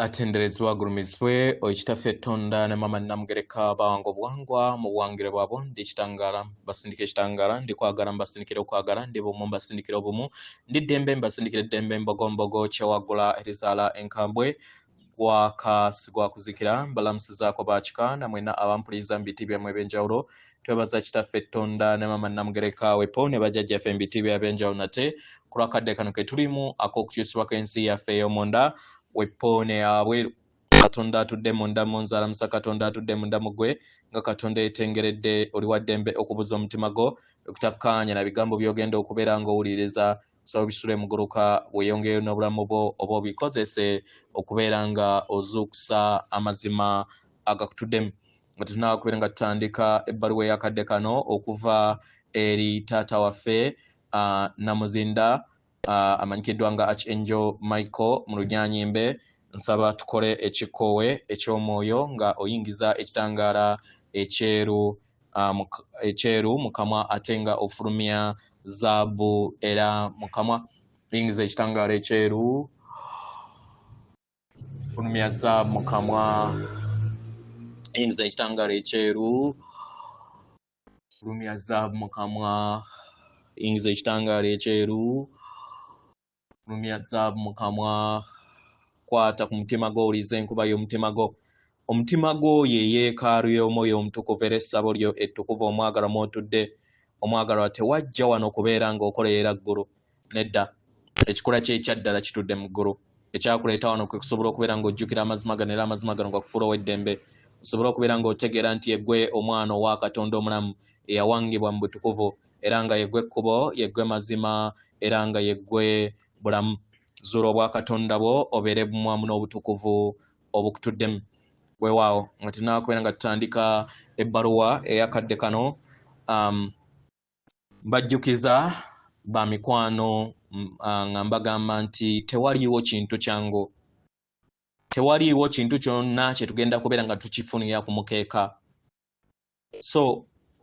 Atenderezwa gurumizwe oikitaffe Tonda ne mama Namugereka bango bwangwa mu buwangire bwabo ndi kitangala basindike kitangala ndi kwagala mbasindikire okwagala ndi bumu mbasindikire obumu ndi dembe mbasindikire dembe mbogombogo kyewagula erizala enkambwe gwa kuzikira mbalamusizaako baakika namwena abampuliza mbiti byamwe ebyenjawulo twebaza kitaffe Tonda ne mama Namugereka wepo ne bajjajjaffe mbiti byabyenjawulo nate ku lwakadde kano ke tulimu ak'okukyusibwako ensi yaffe ey'omunda wepone abwe Katonda atudde munda mu nzala musa Katonda atudde munda mugwe nga Katonda etengeredde oli waddembe okubuza omutima go okutakkaanya na bigambo byogenda okubeera ng'owuliriza so bisule muguluka weeyongeyo n'obulamu bwo oba obikozese okubeera nga ozuukusa amazima agakutuddemu nga tunakubeera nga tutandika ebbaluwa eyakadde kano okuva eri taata waffe Namuzinda amanyikiddwa nga Archangel Michael mu Lunyanyimbe nsaba tukole ekikoowe eky'omwoyo nga oyingiza ekitangaala ekyeru mu kamwa ate nga ofulumya zaabu era mu kamwa oyingiza ekitangaala ekyeru fulumya zaabu mu kamwa oyingiza ekitangaala ekyeru fulumya zaabu mu kamwa oyingiza ekitangaala ekyeru fulumya zaabu mu kamwa kwata ku mutima gwo owulize enkuba y'omutima gwo omutima gwo ye yeekaalu y'omwoyo omutukuvu era essabo lyo ettukuvu omwagalwa mw'otudde omwagalwa tewajja wano okubeera ng'okolerera ggulu nedda ekikula kye ekyaddala kitudde mu ggulu ekyakuleeta wano kwe kusobola okubeera ng'ojjukira amazima gano era amazima gano gakufuula ow'eddembe osobola okubeera ng'otegeera nti yeggwe omwana owa Katonda omulamu eyawangibwa mu butukuvu era nga yeggwe ekkubo yeggwe mazima era nga yeggwe bulamu zuula obwa Katonda bwo obeere bumwamu n'obutukuvu obukutuddemu weewaawo nga tunaakubeera nga tutandika ebbaluwa eyakadde kano mbajjukiza ba mikwano nga mbagamba nti tewaliiwo kintu kyangu tewaliiwo kintu kyonna kye tugenda kubeera nga tukifunira ku mukeeka so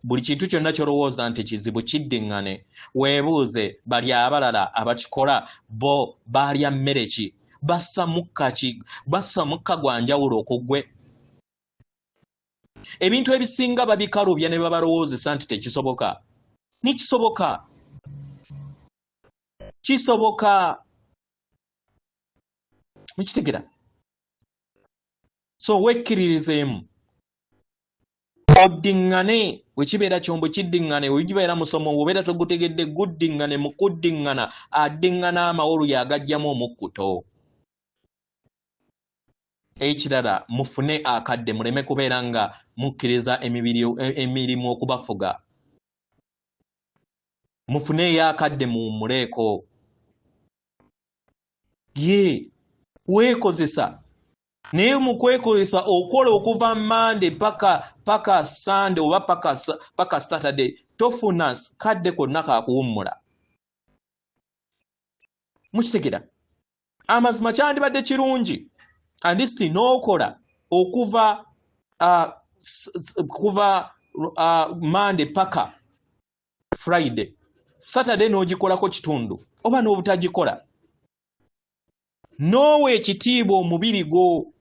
buli kintu kyonna ky'olowooza nti kizibu kiddiŋŋane weebuuze bali abalala abakikola bo baalya mmere ki bassa mukka gwa njawulo okuggwe ebintu ebisinga babikalubya ne babalowoozesa nti tekisoboka nikisoboka kisoboka mukitegera so wekkiririzeemu oddiŋŋane wekibeera kyombo kiddiŋŋane wekibeera musomo obeera togutegedde guddiŋŋane mu kuddiŋŋana addiŋŋana amawolu yagajjamu omukkuto ekirala mufune akadde muleme kubeera nga mukkiriza emirimu okubafuga mufuneeyo akadde muwummuleeko ye weekozesa naye mu kwekozesa okola okuva Mande paka Sande oba paka Saturday tofuna kadde konna kakuwummula mukitegera amazima kyandibadde kirungi andisiti n'okola okuva Mande paka Friday Saturday n'ogikolako kitundu oba n'obutagikola noowa ekitiibwa omubiri gwo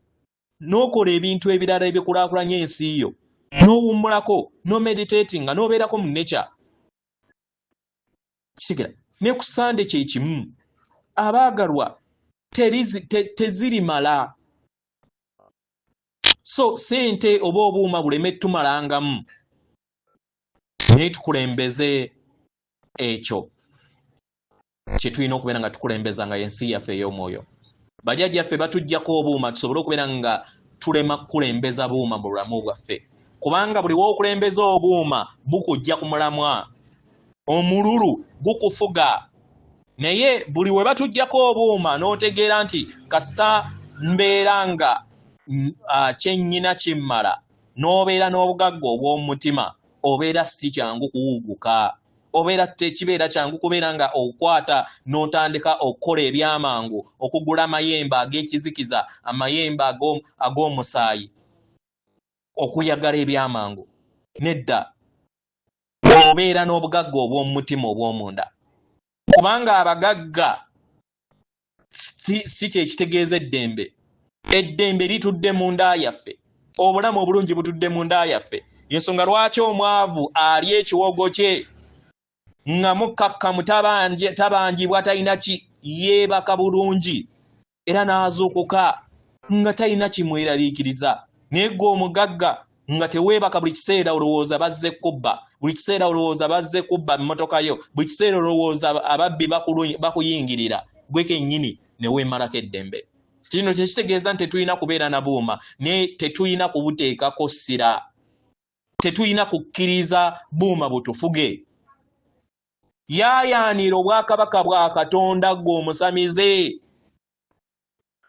n'okola ebintu ebirala ebikulaakulanya ensi yo n'owummulako n'omeditatinga n'obeerako mu nature kisigala ne ku Sande kye kimu abaagalwa tezirimala so sente oba obuuma buleme tumalangamu naye tukulembeze ekyo kye tulina okubeera nga tukulembeza nga ensi yaffe ey'omwoyo bajjajjaffe batuggyako obuuma tusobole okubeera nga tulema kukulembeza buuma mu bulamu bwaffe kubanga buli w'okulembeza obuuma bukujja ku mulamwa omululu gukufuga naye buli we batuggyako obuuma n'otegeera nti kasita mbeera nga kyennyina kimmala n'obeera n'obugagga obw'omutima obeera si kyangu kuwuguka obeera tekibeera kyangu kubeera nga okwata n'otandika okukola ebyamangu okugula amayembe ag'ekizikiza amayembe ag'omusaayi okuyagala ebyamangu nedda obeera n'obugagga obw'omutima obw'omunda kubanga abagagga si kye kitegeeza eddembe eddembe litudde mu nda yaffe, obulamu obulungi butudde mu nda yaffe. Yensonga lwaki omwavu ali ekiwogo kye nga mukkakkamu tabanjibwa talina ki yeebaka bulungi era n'azuukuka nga talina kimweraliikiriza. Naye ggwe omugagga nga teweebaka, buli kiseera olowooza bazze kubba, buli kiseera olowooza bazze kubba mmotoka yo, buli kiseera olowooza ababbi bakuyingirira, gwe kennyini ne weemalako eddembe. Kino kyekitegeeza nti tetulina kubeera na buuma, naye tetulina kubuteekako ssira, tetulina kukkiriza buuma butufuge. Yaayaanira obwakabaka bwa Katonda ggwe omusamize,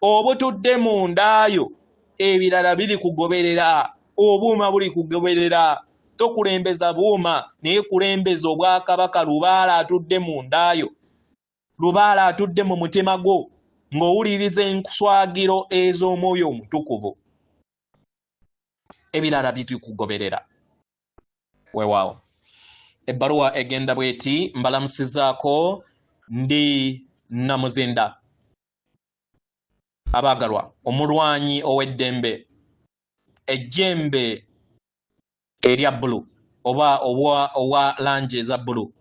obutudde mu ndaayo ebirala biri kugoberera, obuuma buli kugoberera. Tokulembeza buuma, naye kulembeza obwakabaka Lubaala atudde mu ndaayo, Lubaala atudde mu mutima gwo, ng'owuliriza enswagiro ez'Omwoyo Omutukuvu. Ebirala biri kugoberera. Weewaawo. Ebbaluwa egenda bweti: mbalamusizaako, ndi Namuzinda. Abaagalwa, omulwanyi ow'eddembe, ejjembe erya bbulu oba langi eza bbulu.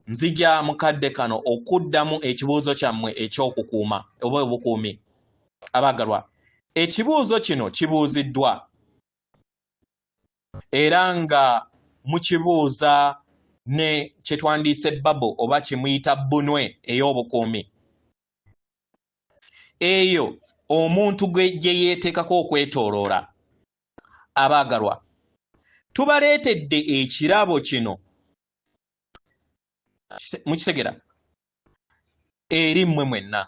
Nzija mukadde kano okuddamu ekibuuzo kyammwe eky'okukuuma oba obukuumi. Abaagalwa, ekibuuzo kino kibuuziddwa era nga mukibuuza ne kye twandiise bbabo oba kimuyita bbunwe ey'obukuumi. Eyo omuntu gye yeeteekako okwetooloola. Abaagalwa, tubaleetedde ekirabo kino, mukitegera, eri mmwe mwenna.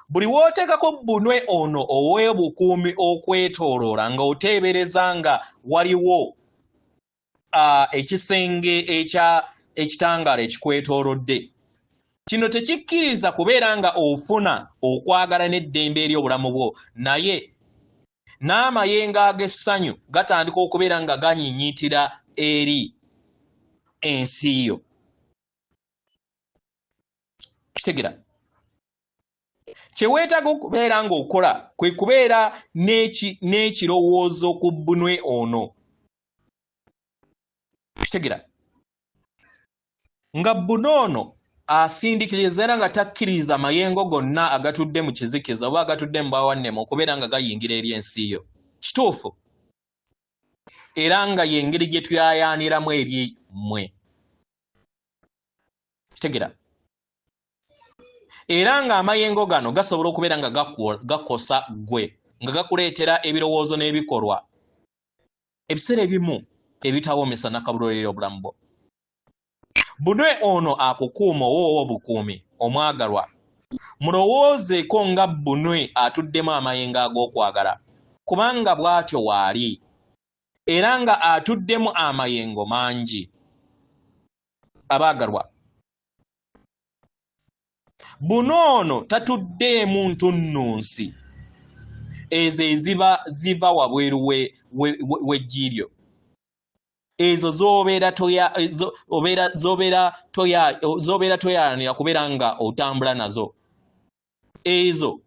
Buli w'oteekako bbunwe ono ow'obukuumi okwetooloola nga oteebereza nga waliwo ekisenge ekitangaala ekikwetoolodde, kino tekikkiriza kubeera nga ofuna okwagala n'eddembe ery'obulamu bwo, naye n'amayengo ag'essanyu gatandika okubeera nga ganyiinyiitira eri ensi yo. Kitegera, kye weetaaga okubeera ng'okola kwe kubeera n'ekirowoozo ku bbunwe ono. Kitegera, nga bbunwe ono asindikiriza era nga takkiriza mayengo gonna agatudde mu kizikiza oba agatudde mu bwawannema okubeera nga gayingira eri ensi yo. Kituufu, era nga y'engeri gye tuyaayaaniramu eri mmwe. Kitegera, era nga amayengo gano gasobola okubeera nga gakosa ggwe, nga gakuleetera ebirowoozo n'ebikolwa ebiseera ebimu ebitawoomesa n'akabulolerera obulamu bwo. Bbunwe ono akukuuma oba obukuumi. Omwagalwa, mulowoozeeko nga bbunwe atuddemu amayengo ag'okwagala, kubanga bw'atyo waali, era nga atuddemu amayengo mangi. Abaagalwa, bbunwe ono tatuddeemu ntunnunsi ezo eziva wabweru w'eggiiryo, ezo z'obeera toyaanira kubeera nga otambula nazo. Ezo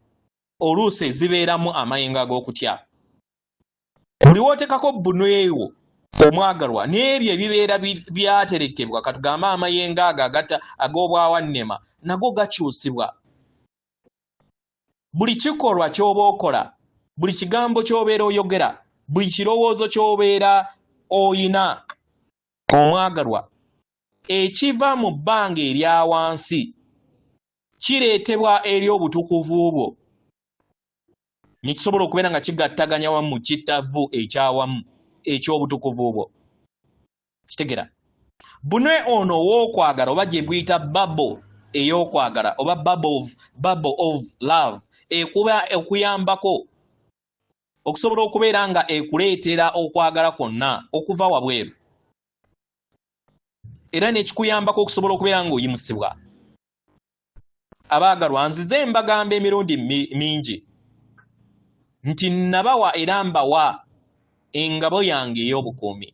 oluusi zibeeramu amayengo ag'okutya. Buli w'oteekako bbunwe wo, omwagalwa, n'ebyo ebibeera byaterekebwa, katugambe amayengo ago ag'obwawannema, nago gakyusibwa. Buli kikolwa ky'oba okola, buli kigambo ky'obeera oyogera, buli kirowoozo ky'obeera oyina, omwagalwa, ekiva mu bbanga erya wansi kireetebwa eri obutukuvu bwo, ne kisobola okubeera nga kigattaganya wamu kittavu ekyawamu eky'obutukuvu bwo. Kitegera, bbunwe ono ow'okwagala oba gye buyita bubble ey'okwagala oba bubble of love ekuba okuyambako okusobola okubeera nga ekuleetera okwagala kwonna okuva wabweru, era n'ekikuyambako okusobola okubeera ng'oyimusibwa. Abaagalwa, nzize mbagamba emirundi mingi nti nabawa era mbawa engabo yange ey'obukuumi,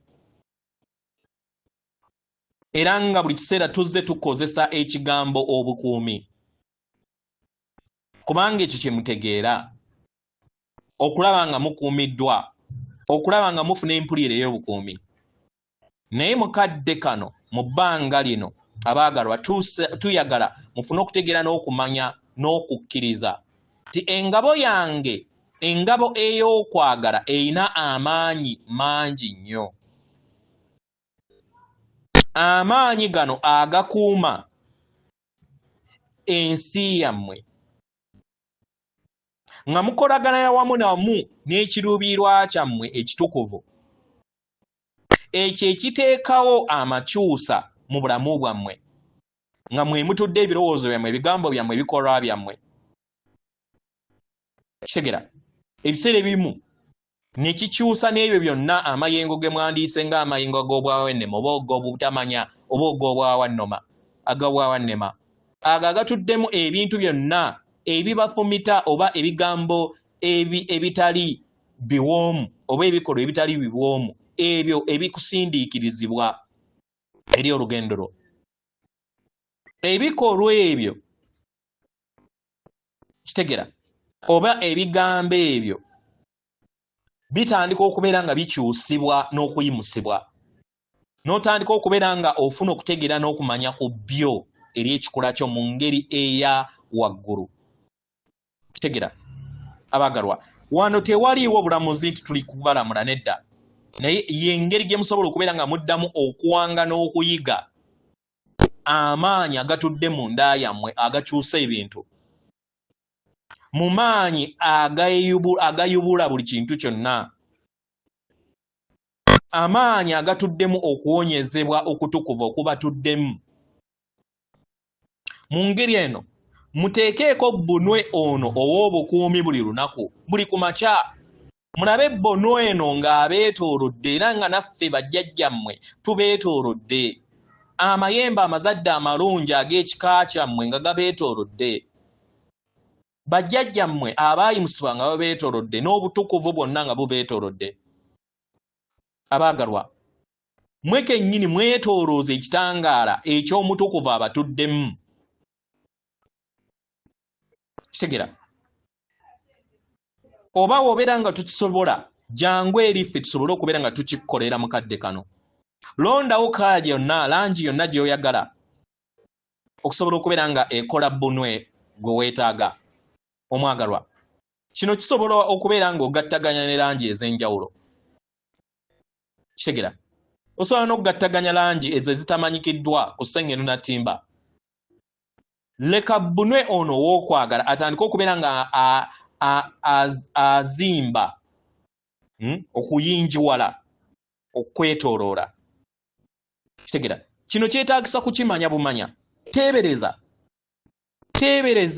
era nga buli kiseera tuzze tukozesa ekigambo obukuumi, kubanga ekyo kye mutegeera okulaba nga mukuumiddwa, okulaba nga mufuna empulire ey'obukuumi. Naye mukadde kano mu bbanga lino abaagalwa tuyagala mufune okutegeera n'okumanya n'okukkiriza nti engabo yange, engabo ey'okwagala erina amaanyi mangi nnyo. Amaanyi gano agakuuma ensi yammwe nga mukolagana wamu namu n'ekiruubiirwa kyammwe ekitukuvu, ekyo ekiteekawo amakyusa mu bulamu bwammwe nga mwe mutudde ebirowoozo byammwe, ebigambo byammwe, ebikolwa byammwe. Kitegera ebiseera ebimu ne kikyusa n'ebyo byonna amayengo ge mwandiise ng'amayengo ag'obwawannema oba ag'obutamanya oba ag'obwawannoma ag'obwawannema ago agatuddemu ebintu byonna ebibafumita oba ebigambo ebitali biwoomu oba ebikolwa ebitali biwoomu, ebyo ebikusindiikirizibwa eri olugendo lwo. Ebikolwa ebyo kitegera oba ebigambo ebyo bitandika okubeera nga bikyusibwa n'okuyimusibwa, n'otandika okubeera nga ofuna okutegeera n'okumanya ku byo eri ekikula kyo mu ngeri eya waggulu. Kitegera abaagalwa, wano tewaliiwo bulamuzi nti tuli kubalamula, nedda, naye y'engeri gye musobola okubeera nga muddamu okuwanga n'okuyiga amaanyi agatudde mu nda yammwe agakyusa ebintu, mu maanyi agayubula buli kintu kyonna, amaanyi agatuddemu okuwonyezebwa okutukuvu okubatuddemu. Mu ngeri eno muteekeeko bbunwe ono ow'obukuumi buli lunaku, buli ku makya. Mulabe bbunwe eno ng'abeetoolodde era nga naffe bajjajjammwe tubeetoolodde, amayembe amazadde amalungi ag'ekika kyammwe nga gabeetoolodde, bajjajjammwe abaayimusibwa nga babeetoolodde, n'obutukuvu bwonna nga bubeetoolodde. Abaagalwa, mwe kennyini mwetoolooza ekitangaala eky'omutukuvu abatuddemu. Kitegera oba wobeera nga tukisobola, jangu eri ffe tusobole okubeera nga tukikolera mukadde kano. Londawo kala yonna, langi yonna gy'oyagala okusobola okubeera nga ekola bbunwe gwe weetaaga. Omwagalwa, kino kisobola okubeera nga ogattaganya ne langi ez'enjawulo. Kitegera osobola n'okugattaganya langi ezo ezitamanyikiddwa ku sseŋŋendo na ttimba. Leka bbunwe ono ow'okwagala atandike okubeera nga azimba okuyinjiwala okwetooloola. Kitegera kino kyetaagisa kukimanya bumanya. Teebereza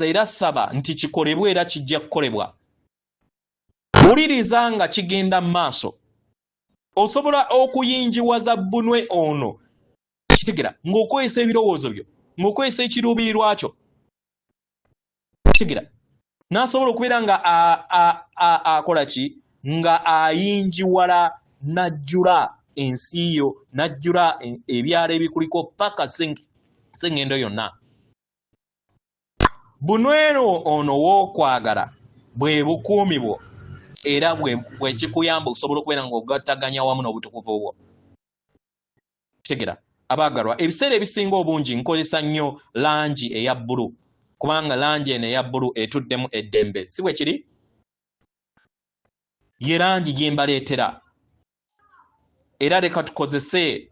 era saba nti kikolebwa era kijja kukolebwa. Wuliriza nga kigenda mu maaso. Osobola okuyinjiwaza bbunwe ono, kitegera, ng'okozesa ebirowoozo byo, ng'okozesa ekiruubirirwa kyo. Kitegera n'asobola okubeera nga akola ki, nga ayinjiwala n'ajjula ensi yo, n'ajjula ebyalo ebikuliko paka sseŋŋendo yonna. Bbunwe ono w'okwagala bwe bukuumi bwo era bwe kikuyamba okusobola okubeera ng'ogattaganya wamu n'obutukuvu bwo. Kitegera abaagalwa, ebiseera ebisinga obungi nkozesa nnyo langi eya bbulu, kubanga langi eno eya bbulu etuddemu eddembe, si bwe kiri? Ye langi gye mbaleetera. Era leka tukozese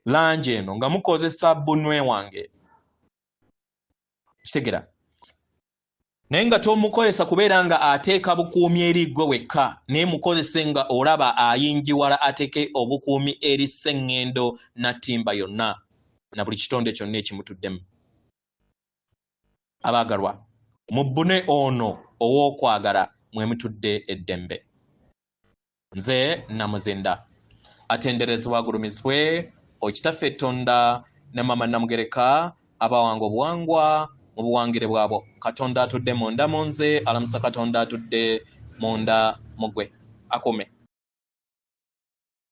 langi eno nga mukozesa bbunwe wange. Kitegera naye nga tomukozesa kubeera nga ateeka bukuumi eri ggwe wekka, naye mukozese nga olaba ayinjiwala ateeke obukuumi eri sseŋŋendo na ttimba yonna na buli kitonde kyonna ekimutuddemu. Abaagalwa, mu bbunwe ono ow'okwagala mwe mutudde eddembe. Nze Namuzinda, atenderezebwa agulumizibwe Okitaffe Tonda ne Mama Namugereka abawanga obuwangwa mu buwangire bwabo. Katonda atudde munda mu nze, alamusa Katonda atudde munda mu ggwe. Akume.